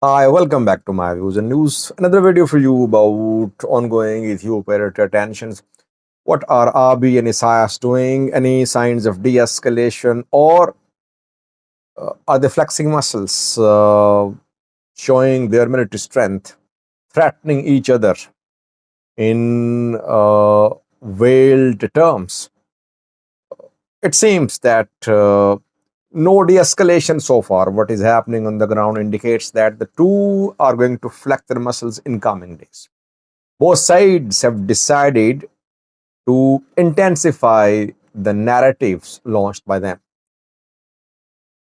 Hi, welcome back to my views and news. Another video for you about ongoing Ethiopia-Eritrea tensions. What are Abiy and Isaias doing? Any signs of de-escalation, or are they flexing muscles, showing their military strength, threatening each other in veiled terms? It seems that no de-escalation so far. What is happening on the ground indicates that the two are going to flex their muscles in coming days. Both sides have decided to intensify the narratives launched by them.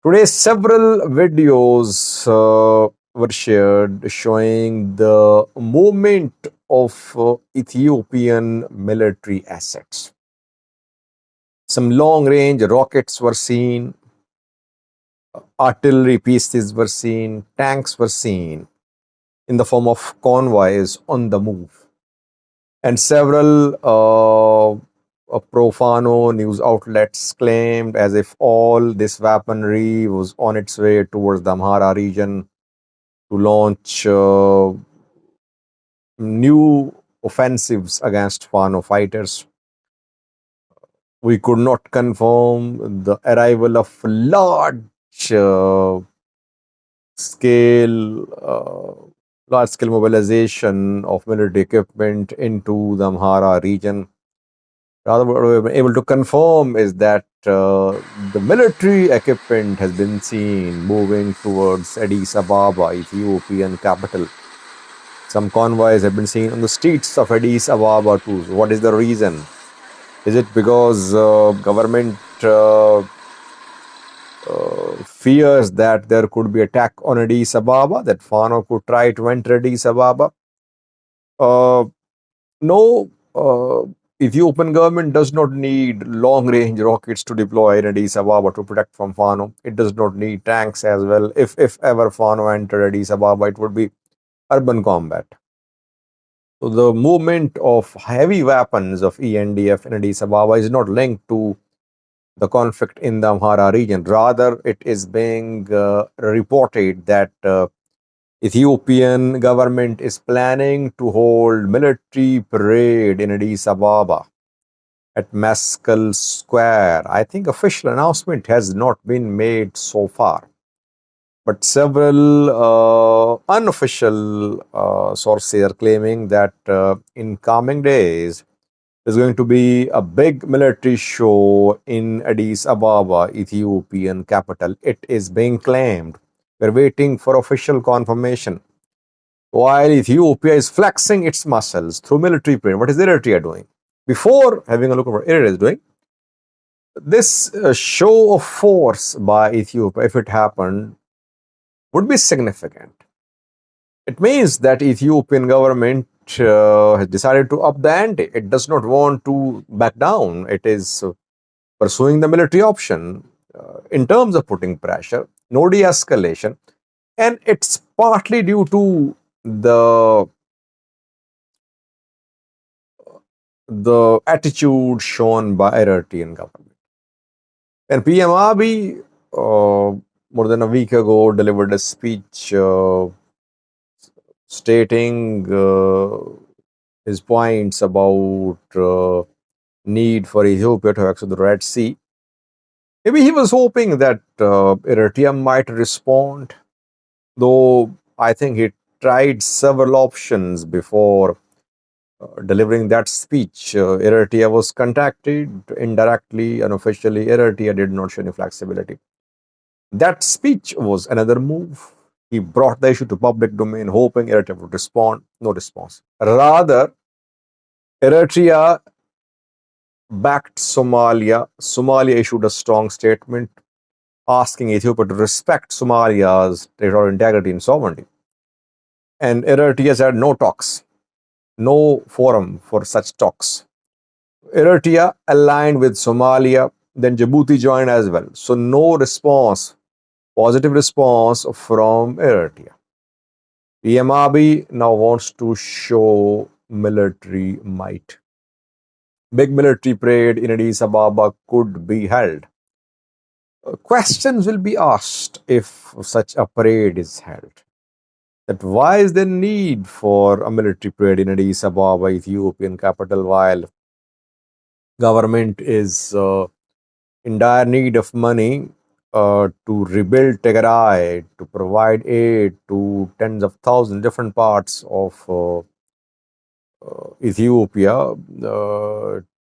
Today, several videos were shared showing the movement of Ethiopian military assets. Some long range rockets were seen, artillery pieces were seen, tanks were seen in the form of convoys on the move. And several profano news outlets claimed as if all this weaponry was on its way towards the Amhara region to launch new offensives against Fano fighters. We could not confirm the arrival of large scale large scale mobilization of military equipment into the Amhara region. Rather, what we've been able to confirm is that the military equipment has been seen moving towards Addis Ababa, Ethiopian capital. Some convoys have been seen on the streets of Addis Ababa too. So what is the reason? Is it because government fears that there could be attack on Addis Ababa, that Fano could try to enter Addis Ababa? Uh, no, Ethiopian government does not need long-range rockets to deploy in Addis Ababa to protect from Fano. It does not need tanks as well. If ever Fano entered Addis Ababa, it would be urban combat. So the movement of heavy weapons of ENDF in Addis Ababa is not linked to the conflict in the Amhara region. Rather, it is being reported that Ethiopian government is planning to hold military parade in Addis Ababa at Mescal Square. I think official announcement has not been made so far, but several unofficial sources are claiming that in coming days there's going to be a big military show in Addis Ababa, Ethiopian capital. It is being claimed. We're waiting for official confirmation. While Ethiopia is flexing its muscles through military parade, what is Eritrea doing? Before having a look at what Eritrea is doing, this show of force by Ethiopia, if it happened, would be significant. It means that Ethiopian government has decided to up the ante. It does not want to back down. It is pursuing the military option in terms of putting pressure, no de-escalation, and it's partly due to the attitude shown by Eritrean government. And PM Abiy, more than a week ago, delivered a speech stating his points about need for Ethiopia to access the Red Sea. Maybe he was hoping that Eritrea might respond, though I think he tried several options before delivering that speech. Eritrea was contacted indirectly, unofficially. Eritrea did not show any flexibility. That speech was another move. He brought the issue to public domain, hoping Eritrea would respond. No response. Rather, Eritrea backed Somalia. Somalia issued a strong statement asking Ethiopia to respect Somalia's territorial integrity and sovereignty. And Eritrea said no talks, no forum for such talks. Eritrea aligned with Somalia, then Djibouti joined as well. So no response, positive response from Eritrea. PM Abiy now wants to show military might. Big military parade in Addis Ababa could be held. Questions will be asked if such a parade is held. That why is there need for a military parade in Addis Ababa, Ethiopian capital, while government is in dire need of money to rebuild Tigray, to provide aid to tens of thousands different parts of Ethiopia,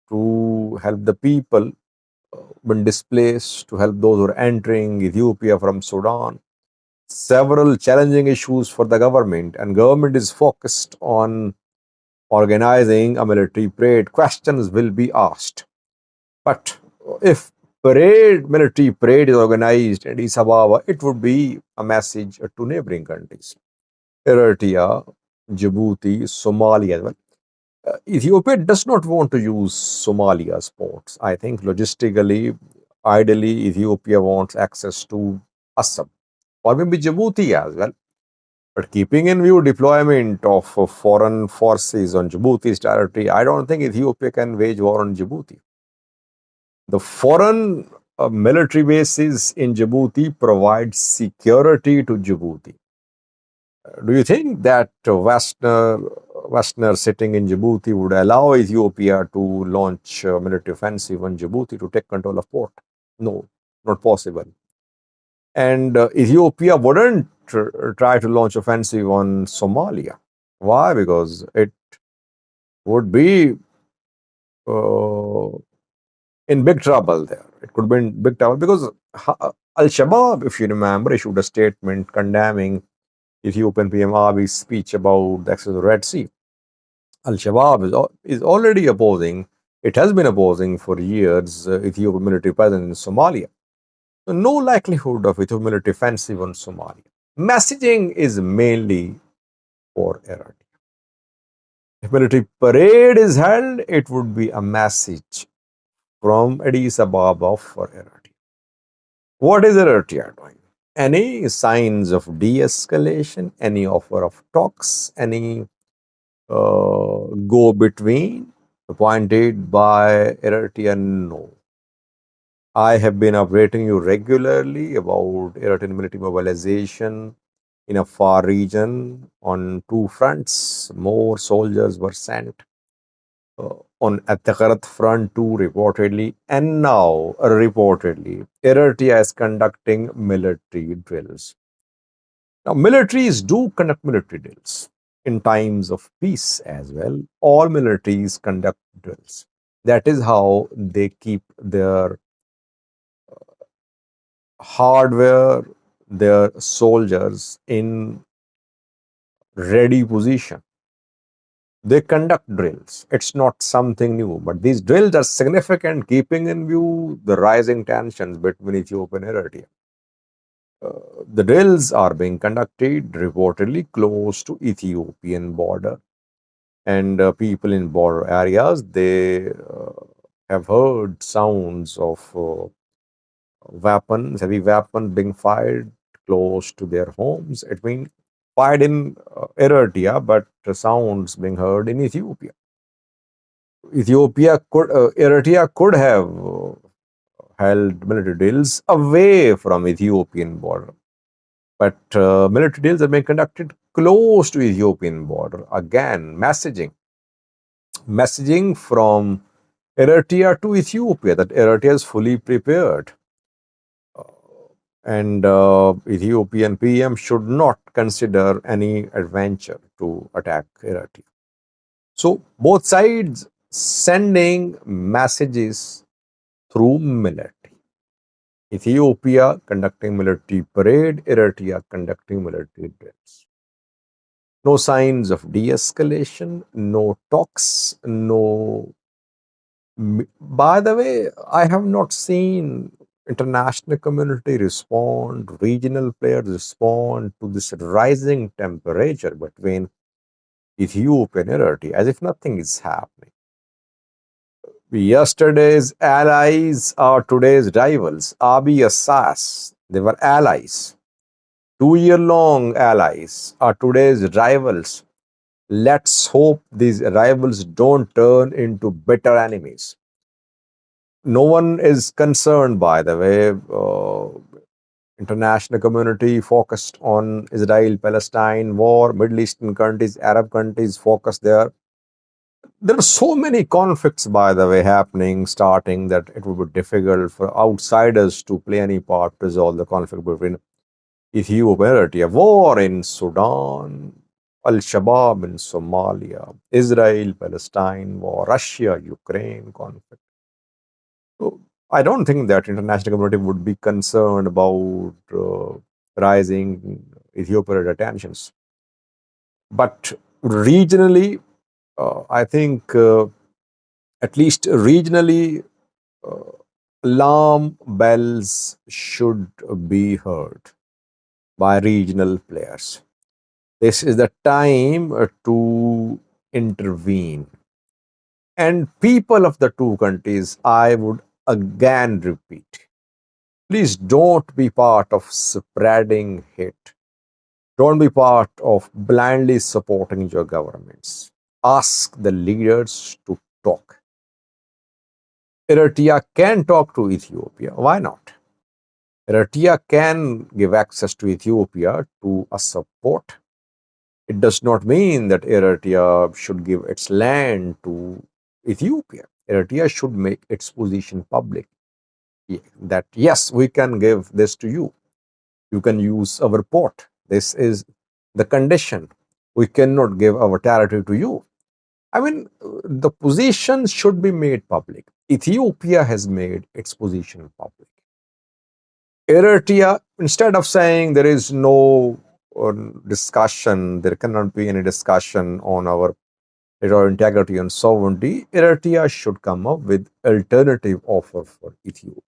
to help the people been displaced, to help those who are entering Ethiopia from Sudan. Several challenging issues for the government, and government is focused on organizing a military parade. Questions will be asked. But if military parade is organized in Addis Ababa, it would be a message to neighboring countries. Eritrea, Djibouti, Somalia as well. Ethiopia does not want to use Somalia's ports. I think logistically, ideally, Ethiopia wants access to Assam or maybe Djibouti as well. But keeping in view deployment of foreign forces on Djibouti's territory, I don't think Ethiopia can wage war on Djibouti. The foreign military bases in Djibouti provide security to Djibouti. Do you think that Westerner sitting in Djibouti would allow Ethiopia to launch a military offensive on Djibouti to take control of port? No, not possible. And Ethiopia wouldn't try to launch offensive on Somalia. Why? Because it would be uh, in big trouble there. It could be in big trouble because Al-Shabaab, if you remember, issued a statement condemning Ethiopian PM Abiy's speech about the access to the Red Sea. Al-Shabaab is already opposing, it has been opposing for years, Ethiopian military presence in Somalia. So no likelihood of Ethiopian military offensive on Somalia. Messaging is mainly for Eritrea. If military parade is held, it would be a message from Addis Ababa for Eritrea. What is Eritrea doing? Any signs of de-escalation, any offer of talks, any go between appointed by Eritrea? No. I have been updating you regularly about Eritrean military mobilization in a far region on two fronts. More soldiers were sent on Attakarat front too, reportedly, and now reportedly Eritrea is conducting military drills. Now, militaries do conduct military drills in times of peace as well. All militaries conduct drills. That is how they keep their hardware, their soldiers in ready position. They conduct drills. It's not something new, but these drills are significant, keeping in view the rising tensions between Ethiopia and Eritrea. The drills are being conducted reportedly close to Ethiopian border, and people in border areas, they have heard sounds of heavy weapons being fired close to their homes. It means fired in Eritrea, but sounds being heard in Ethiopia. Eritrea could have held military drills away from Ethiopian border, but military drills are being conducted close to Ethiopian border. Again, messaging from Eritrea to Ethiopia that Eritrea is fully prepared. And Ethiopian PM should not consider any adventure to attack Eritrea. So both sides sending messages through military. Ethiopia conducting military parade, Eritrea conducting military drills. No signs of de-escalation, no talks, no. By the way, I have not seen international community respond, regional players respond to this rising temperature between Ethiopia and Eritrea as if nothing is happening. Yesterday's allies are today's rivals. Abiy Assas, they were allies. 2 year long allies are today's rivals. Let's hope these rivals don't turn into bitter enemies. No one is concerned, by the way. International community focused on Israel-Palestine war, Middle Eastern countries, Arab countries focused there. There are so many conflicts, by the way, happening, starting that it would be difficult for outsiders to play any part to resolve the conflict between Ethiopia and Eritrea, war in Sudan, Al Shabaab in Somalia, Israel Palestine war, Russia Ukraine conflict. So I don't think that international community would be concerned about rising Ethiopian tensions. But regionally, I think at least regionally, uh, alarm bells should be heard by regional players. This is the time to intervene. And people of the two countries, I would again repeat, please don't be part of spreading hate. Don't be part of blindly supporting your governments. Ask the leaders to talk. Eritrea can talk to Ethiopia. Why not? Eritrea can give access to Ethiopia to a support. It does not mean that Eritrea should give its land to Ethiopia. Eritrea should make its position public. That yes, we can give this to you. You can use our port. This is the condition. We cannot give our territory to you. I mean, the position should be made public. Ethiopia has made its position public. Eritrea, instead of saying there is no discussion, there cannot be any discussion on our territorial integrity and sovereignty, Eritrea should come up with alternative offer for Ethiopia.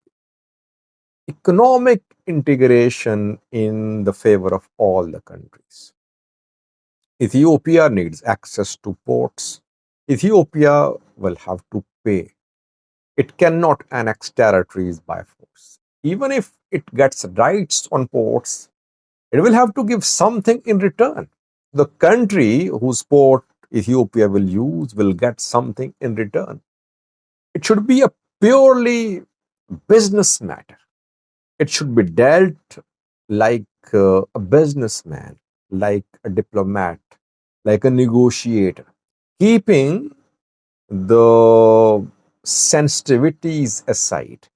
Economic integration in the favor of all the countries. Ethiopia needs access to ports. Ethiopia will have to pay. It cannot annex territories by force. Even if it gets rights on ports, it will have to give something in return. The country whose port Ethiopia will use will get something in return. It should be a purely business matter. It should be dealt like a businessman, like a diplomat, like a negotiator, keeping the sensitivities aside.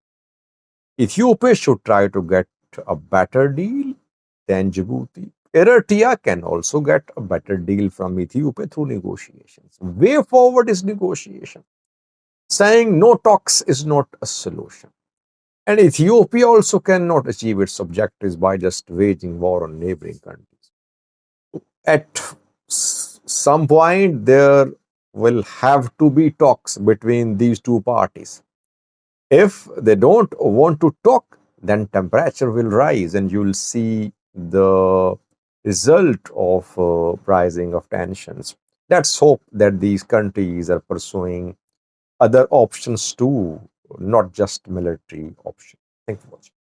Ethiopia should try to get a better deal than Djibouti. Eritrea can also get a better deal from Ethiopia through negotiations. Way forward is negotiation. Saying no talks is not a solution. And Ethiopia also cannot achieve its objectives by just waging war on neighboring countries. At some point, there will have to be talks between these two parties. If they don't want to talk, then temperature will rise and you'll see the result of rising of tensions. Let's hope that these countries are pursuing other options too, not just military options. Thank you for watching.